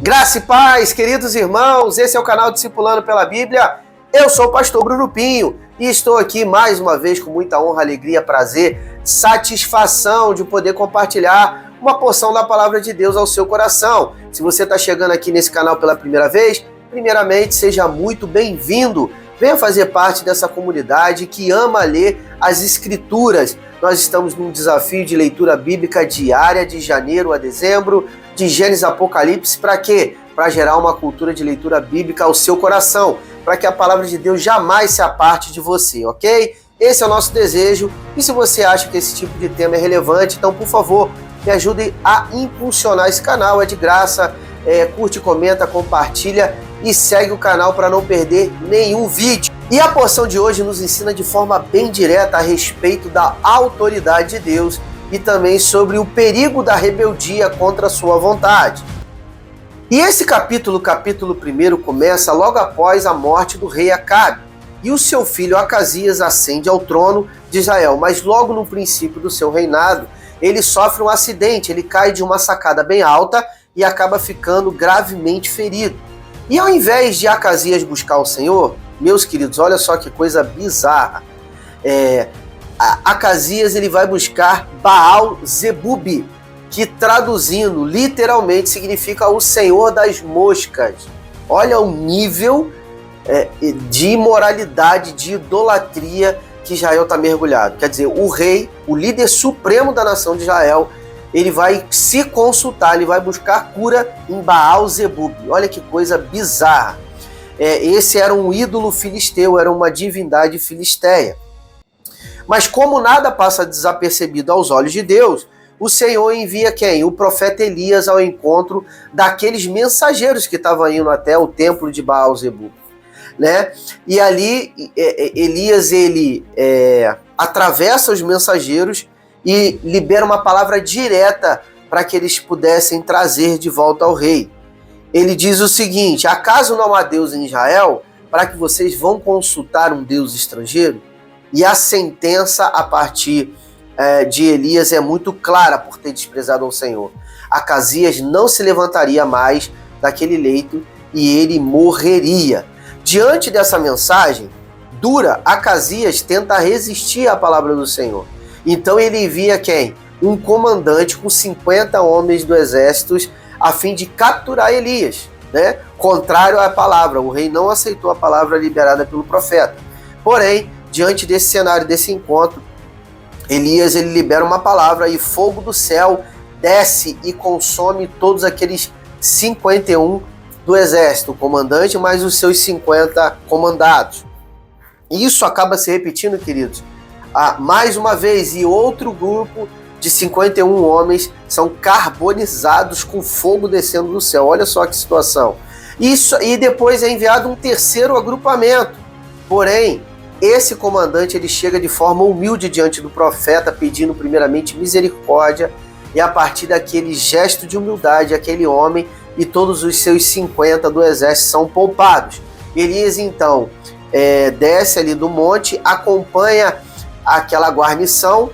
Graça e paz, queridos irmãos, esse é o canal Discipulando pela Bíblia. Eu sou o pastor Bruno Pinho e estou aqui mais uma vez com muita honra, alegria, prazer, satisfação de poder compartilhar uma porção da palavra de Deus ao seu coração. Se você está chegando aqui nesse canal pela primeira vez, primeiramente seja muito bem-vindo. Venha fazer parte dessa comunidade que ama ler as Escrituras. Nós estamos num desafio de leitura bíblica diária de janeiro a dezembro, de Gênesis a Apocalipse, para quê? Para gerar uma cultura de leitura bíblica ao seu coração, para que a palavra de Deus jamais se aparte de você, ok? Esse é o nosso desejo, e se você acha que esse tipo de tema é relevante, então, por favor, me ajude a impulsionar esse canal, é de graça, curte, comenta, compartilha e segue o canal para não perder nenhum vídeo. E a porção de hoje nos ensina de forma bem direta a respeito da autoridade de Deus e também sobre o perigo da rebeldia contra a sua vontade. E esse capítulo 1, começa logo após a morte do rei Acabe, e o seu filho Acasias ascende ao trono de Israel, mas logo no princípio do seu reinado, ele sofre um acidente, ele cai de uma sacada bem alta e acaba ficando gravemente ferido. E ao invés de Acasias buscar o Senhor, meus queridos, olha só que coisa bizarra, Acasias ele vai buscar Baal-zebub, que traduzindo literalmente significa o Senhor das moscas. Olha o nível de imoralidade, de idolatria que Israel está mergulhado. Quer dizer, o rei, o líder supremo da nação de Israel, ele vai se consultar, ele vai buscar cura em Baal-zebub. Olha que coisa bizarra. Esse era um ídolo filisteu, era uma divindade filisteia. Mas como nada passa desapercebido aos olhos de Deus, o Senhor envia quem? O profeta Elias ao encontro daqueles mensageiros que estavam indo até o templo de Baal-zebub, né? E ali Elias ele atravessa os mensageiros e libera uma palavra direta para que eles pudessem trazer de volta ao rei. Ele diz o seguinte: acaso não há Deus em Israel para que vocês vão consultar um Deus estrangeiro? E a sentença a partir de Elias é muito clara por ter desprezado ao Senhor. Acasias não se levantaria mais daquele leito e ele morreria. Diante dessa mensagem dura, Acasias tenta resistir à palavra do Senhor. Então ele envia quem? Um comandante com 50 homens do exército a fim de capturar Elias, né? Contrário à palavra, o rei não aceitou a palavra liberada pelo profeta. Porém, diante desse cenário, desse encontro, Elias ele libera uma palavra e fogo do céu desce e consome todos aqueles 51 do exército, o comandante mais os seus 50 comandados. E isso acaba se repetindo, queridos, mais uma vez, e outro grupo de 51 homens são carbonizados com fogo descendo do céu. Olha só que situação. Isso, e depois é enviado um terceiro agrupamento. Porém, esse comandante ele chega de forma humilde diante do profeta, pedindo primeiramente misericórdia, e a partir daquele gesto de humildade, aquele homem e todos os seus 50 do exército são poupados. Elias então desce ali do monte, acompanha aquela guarnição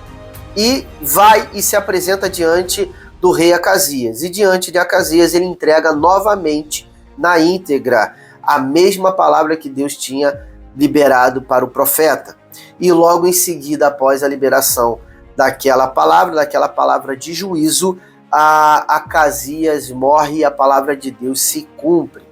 e vai e se apresenta diante do rei Acasias. E diante de Acasias ele entrega novamente na íntegra a mesma palavra que Deus tinha liberado para o profeta. E logo em seguida, após a liberação daquela palavra de juízo, Acasias morre e a palavra de Deus se cumpre.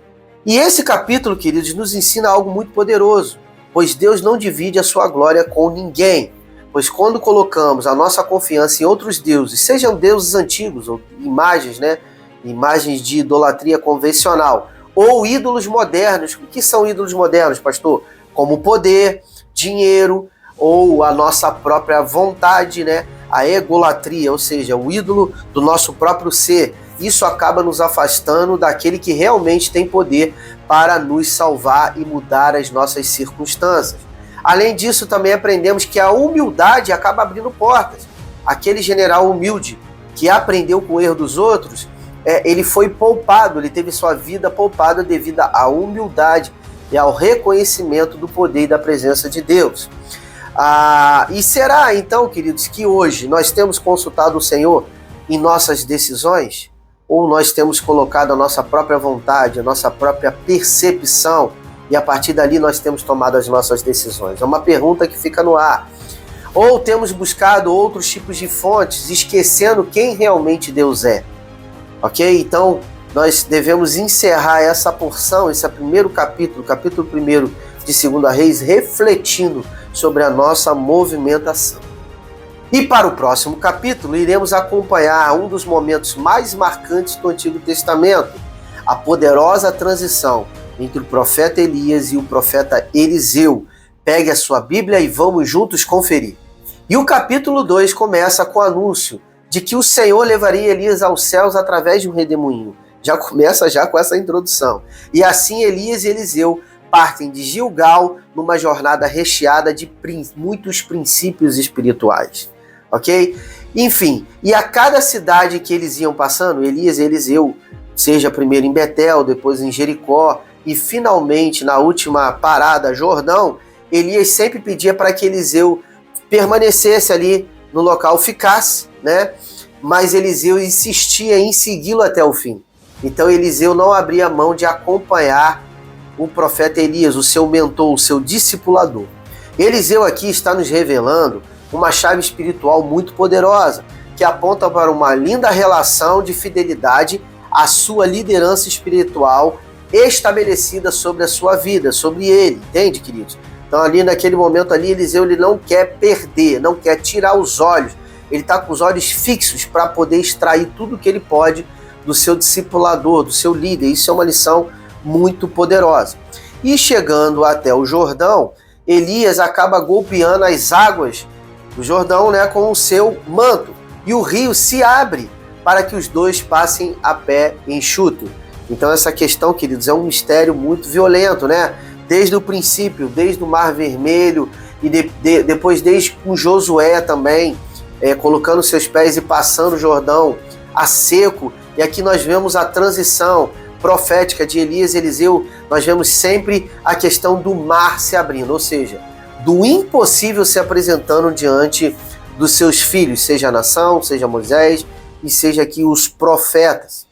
E esse capítulo, queridos, nos ensina algo muito poderoso, pois Deus não divide a sua glória com ninguém. Pois quando colocamos a nossa confiança em outros deuses, sejam deuses antigos, ou imagens, né? Imagens de idolatria convencional, ou ídolos modernos. O que são ídolos modernos, pastor? Como poder, dinheiro, ou a nossa própria vontade, né? A egolatria, ou seja, o ídolo do nosso próprio ser. Isso acaba nos afastando daquele que realmente tem poder para nos salvar e mudar as nossas circunstâncias. Além disso, também aprendemos que a humildade acaba abrindo portas. Aquele general humilde que aprendeu com o erro dos outros, ele foi poupado, ele teve sua vida poupada devido à humildade e ao reconhecimento do poder e da presença de Deus. E será então, queridos, que hoje nós temos consultado o Senhor em nossas decisões? ou nós temos colocado a nossa própria vontade, a nossa própria percepção, e a partir dali nós temos tomado as nossas decisões? É uma pergunta que fica no ar. Ou temos buscado outros tipos de fontes, esquecendo quem realmente Deus é. Ok? Então, nós devemos encerrar essa porção, esse primeiro capítulo 1 de 2 Reis, refletindo sobre a nossa movimentação. E para o próximo capítulo, iremos acompanhar um dos momentos mais marcantes do Antigo Testamento, a poderosa transição entre o profeta Elias e o profeta Eliseu. Pegue a sua Bíblia e vamos juntos conferir. E o capítulo 2 começa com o anúncio de que o Senhor levaria Elias aos céus através de um redemoinho. Já começa com essa introdução. E assim Elias e Eliseu partem de Gilgal numa jornada recheada de muitos princípios espirituais. Ok? Enfim, e a cada cidade que eles iam passando, Elias e Eliseu, seja primeiro em Betel, depois em Jericó e finalmente na última parada, Jordão, Elias sempre pedia para que Eliseu permanecesse ali no local, ficasse, né? Mas Eliseu insistia em segui-lo até o fim. Então Eliseu não abria mão de acompanhar o profeta Elias, o seu mentor, o seu discipulador. Eliseu aqui está nos revelando uma chave espiritual muito poderosa, que aponta para uma linda relação de fidelidade à sua liderança espiritual estabelecida sobre a sua vida, sobre ele, entende, queridos? Então ali naquele momento ali, Eliseu ele não quer perder, não quer tirar os olhos, ele está com os olhos fixos para poder extrair tudo que ele pode do seu discipulador, do seu líder. Isso é uma lição muito poderosa. E chegando até o Jordão, Elias acaba golpeando as águas do Jordão, né, com o seu manto, e o rio se abre para que os dois passem a pé enxuto. Então essa questão, queridos, é um mistério muito violento, né? Desde o princípio, desde o Mar Vermelho e depois desde com Josué também, colocando seus pés e passando o Jordão a seco. E aqui nós vemos a transição profética de Elias e Eliseu, nós vemos sempre a questão do mar se abrindo, ou seja, do impossível se apresentando diante dos seus filhos, seja a nação, seja Moisés e seja aqui os profetas.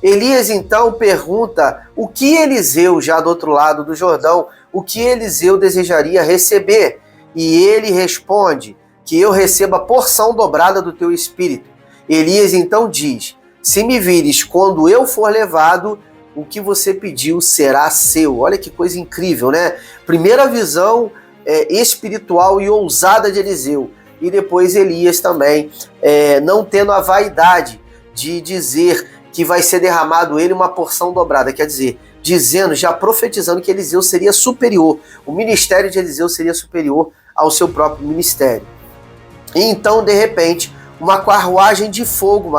Elias então pergunta o que Eliseu, já do outro lado do Jordão, o que Eliseu desejaria receber, e ele responde que eu receba a porção dobrada do teu espírito. Elias então diz: se me vires quando eu for levado, o que você pediu será seu. Olha que coisa incrível, né? Primeira visão espiritual e ousada de Eliseu. E depois Elias também, não tendo a vaidade de dizer que vai ser derramado ele uma porção dobrada. Quer dizer, dizendo, já profetizando que Eliseu seria superior. O ministério de Eliseu seria superior ao seu próprio ministério. E então, de repente, uma carruagem de fogo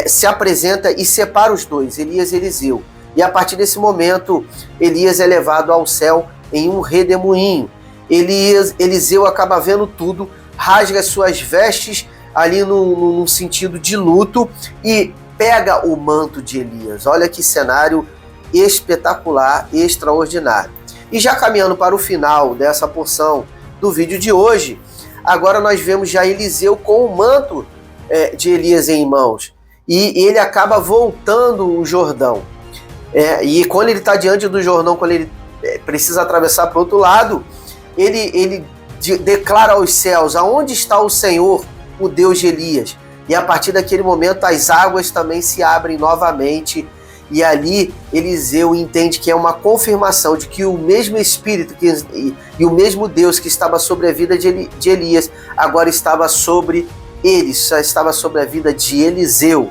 se apresenta e separa os dois, Elias e Eliseu. E a partir desse momento, Elias é levado ao céu em um redemoinho. Eliseu acaba vendo tudo, rasga as suas vestes ali num sentido de luto e pega o manto de Elias. Olha que cenário espetacular, extraordinário. E já caminhando para o final dessa porção do vídeo de hoje, agora nós vemos já Eliseu com o manto de Elias em mãos. E ele acaba voltando o Jordão. E quando ele está diante do Jordão, quando ele precisa atravessar para o outro lado, ele declara aos céus: aonde está o Senhor, o Deus de Elias? E a partir daquele momento as águas também se abrem novamente, e ali Eliseu entende que é uma confirmação de que o mesmo Espírito e o mesmo Deus que estava sobre a vida de Elias agora estava sobre ele, só estava sobre a vida de Eliseu.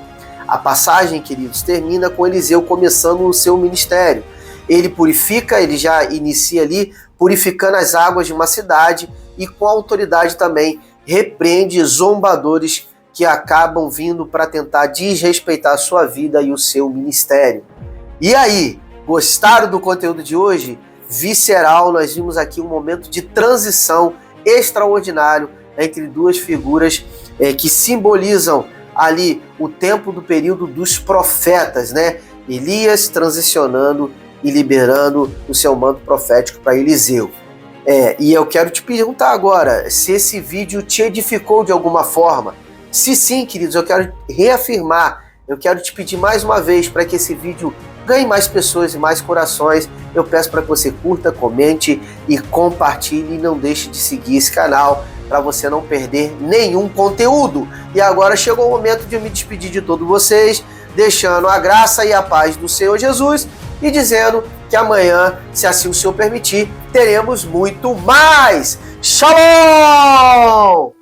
A passagem, queridos, termina com Eliseu começando o seu ministério. Ele purifica, ele já inicia ali purificando as águas de uma cidade e com autoridade também repreende zombadores que acabam vindo para tentar desrespeitar a sua vida e o seu ministério. E aí, gostaram do conteúdo de hoje? Visceral, nós vimos aqui um momento de transição extraordinário entre duas figuras que simbolizam ali o tempo do período dos profetas, né? Elias transicionando e liberando o seu manto profético para Eliseu. E eu quero te perguntar agora, se esse vídeo te edificou de alguma forma. Se sim, queridos, eu quero reafirmar, eu quero te pedir mais uma vez para que esse vídeo ganhe mais pessoas e mais corações. Eu peço para que você curta, comente e compartilhe, e não deixe de seguir esse canal para você não perder nenhum conteúdo. E agora chegou o momento de eu me despedir de todos vocês, deixando a graça e a paz do Senhor Jesus e dizendo que amanhã, se assim o Senhor permitir, teremos muito mais. Shalom!